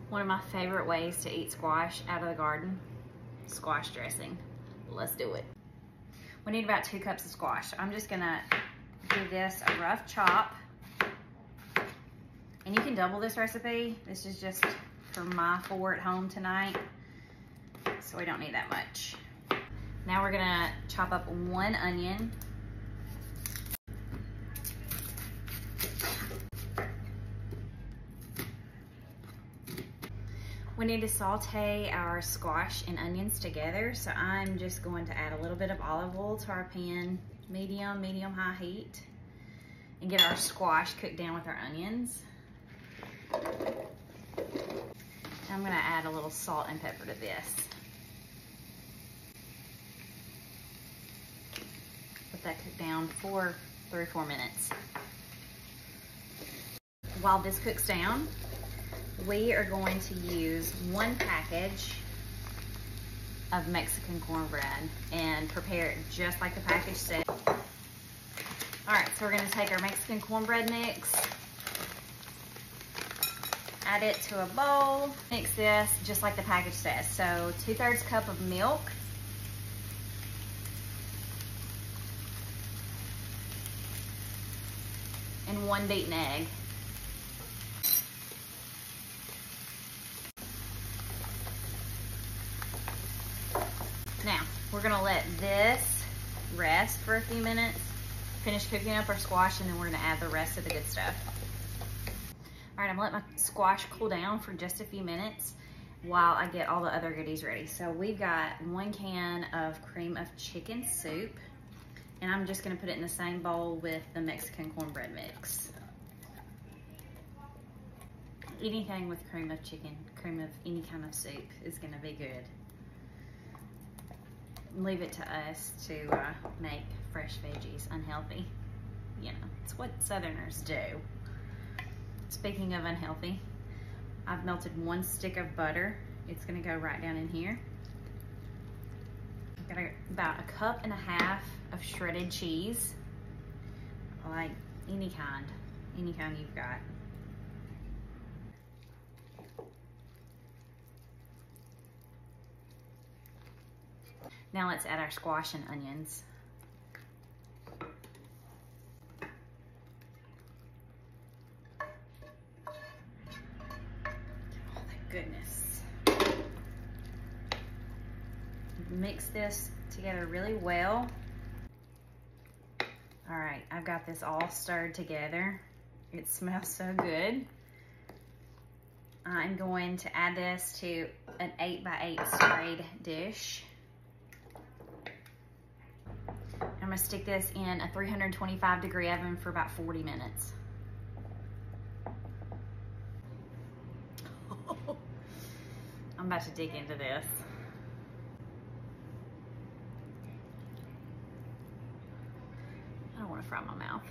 One of my favorite ways to eat squash out of the garden, squash dressing. Let's do it. We need about 2 cups of squash. I'm just gonna give this a rough chop. And you can double this recipe. This is just for my 4 at home tonight, so we don't need that much. Now we're gonna chop up 1 onion. We need to saute our squash and onions together, so I'm just going to add a little bit of olive oil to our pan, medium-high heat, and get our squash cooked down with our onions. I'm gonna add a little salt and pepper to this. Let that cook down for 3 or 4 minutes. While this cooks down, we are going to use 1 package of Mexican cornbread and prepare it just like the package said. All right, so we're gonna take our Mexican cornbread mix, add it to a bowl, mix this just like the package says. So 2/3 cup of milk, and 1 beaten egg. Now, we're gonna let this rest for a few minutes, finish cooking up our squash, and then we're gonna add the rest of the good stuff. All right, I'm gonna let my squash cool down for just a few minutes while I get all the other goodies ready. So we've got 1 can of cream of chicken soup, and I'm just gonna put it in the same bowl with the Mexican cornbread mix. Anything with cream of chicken, cream of any kind of soup is gonna be good. Leave it to us to make fresh veggies unhealthy. You know, it's what Southerners do. Speaking of unhealthy, I've melted 1 stick of butter. It's gonna go right down in here. I've got about 1.5 cups of shredded cheese, like any kind you've got. Now let's add our squash and onions. Oh, that goodness. Mix this together really well. All right, I've got this all stirred together. It smells so good. I'm going to add this to an 8x8 sprayed dish. I'm gonna stick this in a 325-degree oven for about 40 minutes. I'm about to dig into this. I don't want to fry my mouth.